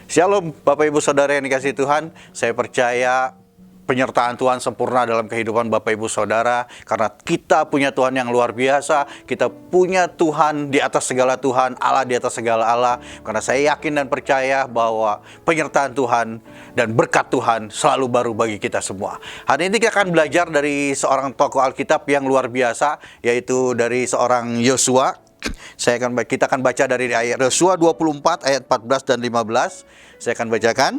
Shalom Bapak Ibu Saudara yang dikasihi Tuhan. Saya percaya penyertaan Tuhan sempurna dalam kehidupan Bapak Ibu Saudara. Karena kita punya Tuhan yang luar biasa. Kita punya Tuhan di atas segala Tuhan, Allah di atas segala Allah. Karena saya yakin dan percaya bahwa penyertaan Tuhan dan berkat Tuhan selalu baru bagi kita semua. Hari ini kita akan belajar dari seorang tokoh Alkitab yang luar biasa, yaitu dari seorang Yosua. Kita akan baca dari ayat Yosua 24 ayat 14 dan 15. Saya akan bacakan.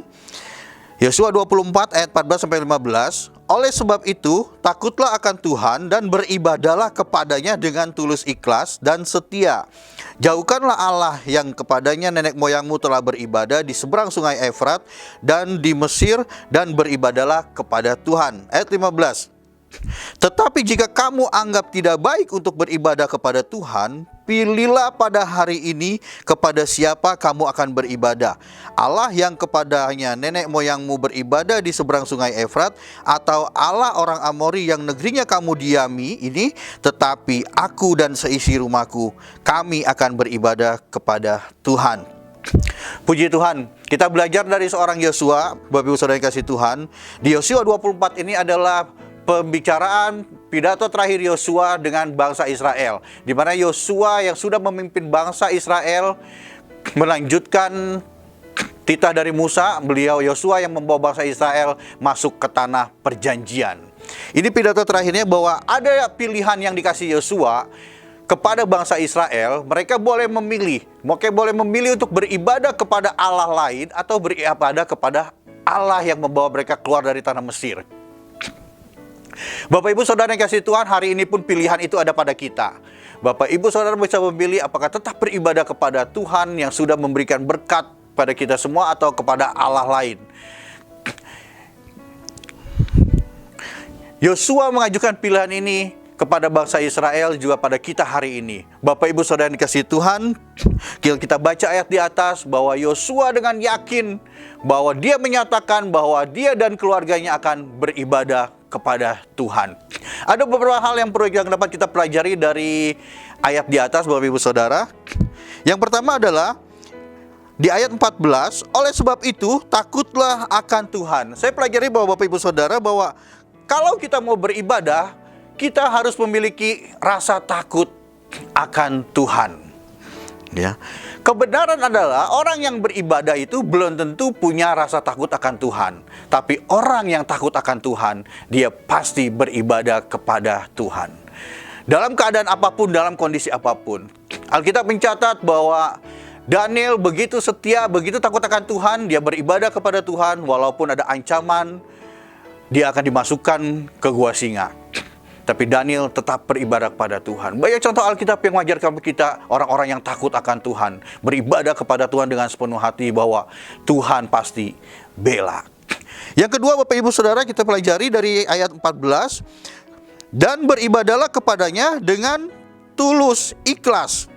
Yosua 24 ayat 14 sampai 15. Oleh sebab itu, takutlah akan Tuhan dan beribadahlah kepadanya dengan tulus ikhlas dan setia. Jauhkanlah Allah yang kepadanya nenek moyangmu telah beribadah di seberang sungai Efrat dan di Mesir, dan beribadahlah kepada Tuhan. Ayat 15. Tetapi jika kamu anggap tidak baik untuk beribadah kepada Tuhan, pilihlah pada hari ini kepada siapa kamu akan beribadah. Allah yang kepadanya nenek moyangmu beribadah di seberang sungai Efrat, atau Allah orang Amori yang negerinya kamu diami ini. Tetapi aku dan seisi rumahku, kami akan beribadah kepada Tuhan. Puji Tuhan, kita belajar dari seorang Yosua. Bapak Ibu Saudara yang kasih Tuhan, di Yosua 24 ini adalah pembicaraan pidato terakhir Yosua dengan bangsa Israel, di mana Yosua yang sudah memimpin bangsa Israel melanjutkan titah dari Musa. Beliau Yosua yang membawa bangsa Israel masuk ke tanah perjanjian. Ini pidato terakhirnya bahwa ada pilihan yang dikasih Yosua kepada bangsa Israel. Mereka boleh memilih untuk beribadah kepada Allah lain atau beribadah kepada Allah yang membawa mereka keluar dari tanah Mesir. Bapak Ibu Saudara yang kasih Tuhan, hari ini pun pilihan itu ada pada kita. Bapak Ibu Saudara bisa memilih apakah tetap beribadah kepada Tuhan yang sudah memberikan berkat pada kita semua, atau kepada Allah lain. Yosua mengajukan pilihan ini kepada bangsa Israel, juga pada kita hari ini. Bapak Ibu Saudara yang dikasihi Tuhan, kita baca ayat di atas bahwa Yosua dengan yakin bahwa dia menyatakan bahwa dia dan keluarganya akan beribadah kepada Tuhan. Ada beberapa hal yang perlu yang dapat kita pelajari dari ayat di atas, Bapak Ibu Saudara. Yang pertama adalah di ayat 14, oleh sebab itu takutlah akan Tuhan. Saya pelajari bahwa Bapak Ibu Saudara, bahwa kalau kita mau beribadah, kita harus memiliki rasa takut akan Tuhan. Ya. Kebenaran adalah orang yang beribadah itu belum tentu punya rasa takut akan Tuhan. Tapi orang yang takut akan Tuhan, dia pasti beribadah kepada Tuhan. Dalam keadaan apapun, dalam kondisi apapun. Alkitab mencatat bahwa Daniel begitu setia, begitu takut akan Tuhan, dia beribadah kepada Tuhan. Walaupun ada ancaman, dia akan dimasukkan ke gua singa. Tapi Daniel tetap beribadah kepada Tuhan. Banyak contoh Alkitab yang mengajarkan kita orang-orang yang takut akan Tuhan, beribadah kepada Tuhan dengan sepenuh hati, bahwa Tuhan pasti bela. Yang kedua, Bapak Ibu Saudara, kita pelajari dari ayat 14. Dan beribadahlah kepadanya dengan tulus ikhlas.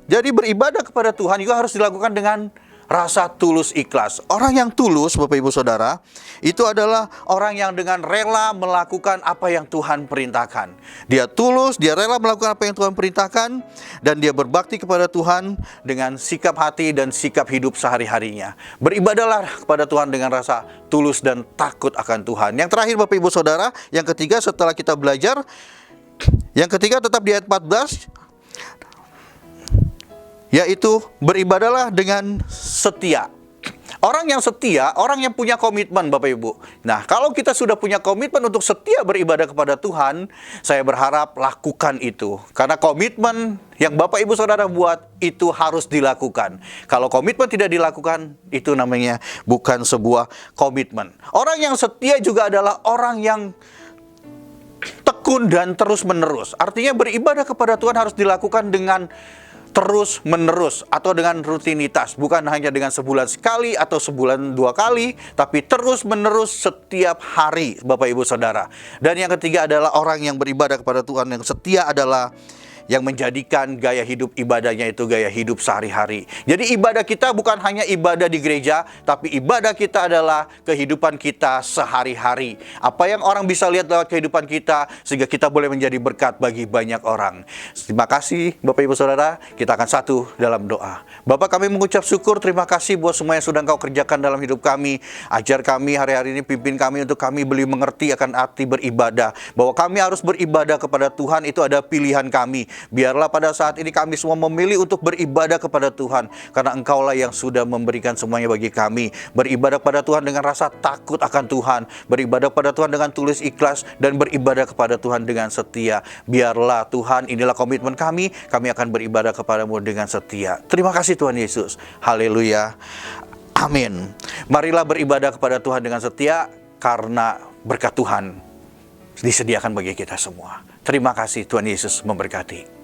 Jadi beribadah kepada Tuhan juga harus dilakukan dengan rasa tulus ikhlas. Orang yang tulus, Bapak Ibu Saudara, itu adalah orang yang dengan rela melakukan apa yang Tuhan perintahkan. Dia tulus, dia rela melakukan apa yang Tuhan perintahkan, dan dia berbakti kepada Tuhan dengan sikap hati dan sikap hidup sehari-harinya. Beribadahlah kepada Tuhan dengan rasa tulus dan takut akan Tuhan. Yang terakhir, Bapak Ibu Saudara, yang ketiga setelah kita belajar, yang ketiga tetap di ayat 14, yaitu beribadahlah dengan setia. Orang yang setia, orang yang punya komitmen, Bapak Ibu. Nah, kalau kita sudah punya komitmen untuk setia beribadah kepada Tuhan, saya berharap lakukan itu. Karena komitmen yang Bapak Ibu Saudara buat itu harus dilakukan. Kalau komitmen tidak dilakukan, itu namanya bukan sebuah komitmen. Orang yang setia juga adalah orang yang tekun dan terus-menerus. Artinya beribadah kepada Tuhan harus dilakukan dengan terus menerus atau dengan rutinitas, bukan hanya dengan sebulan sekali atau sebulan 2 kali, tapi terus menerus setiap hari, Bapak Ibu Saudara. Dan yang ketiga adalah orang yang beribadah kepada Tuhan yang setia adalah yang menjadikan gaya hidup ibadahnya itu gaya hidup sehari-hari. Jadi ibadah kita bukan hanya ibadah di gereja, tapi ibadah kita adalah kehidupan kita sehari-hari. Apa yang orang bisa lihat lewat kehidupan kita, sehingga kita boleh menjadi berkat bagi banyak orang. Terima kasih Bapak Ibu Saudara, kita akan satu dalam doa. Bapak, kami mengucap syukur, terima kasih buat semua yang sudah Engkau kerjakan dalam hidup kami. Ajar kami hari-hari ini, pimpin kami untuk kami boleh mengerti akan arti beribadah. Bahwa kami harus beribadah kepada Tuhan, itu ada pilihan kami. Biarlah pada saat ini kami semua memilih untuk beribadah kepada Tuhan, karena Engkaulah yang sudah memberikan semuanya bagi kami. Beribadah kepada Tuhan dengan rasa takut akan Tuhan, beribadah kepada Tuhan dengan tulus ikhlas, dan beribadah kepada Tuhan dengan setia. Biarlah Tuhan, inilah komitmen kami akan beribadah kepadamu dengan setia. Terima kasih Tuhan Yesus. Haleluya. Amin. Marilah beribadah kepada Tuhan dengan setia, karena berkat Tuhan disediakan bagi kita semua. Terima kasih, Tuhan Yesus memberkati.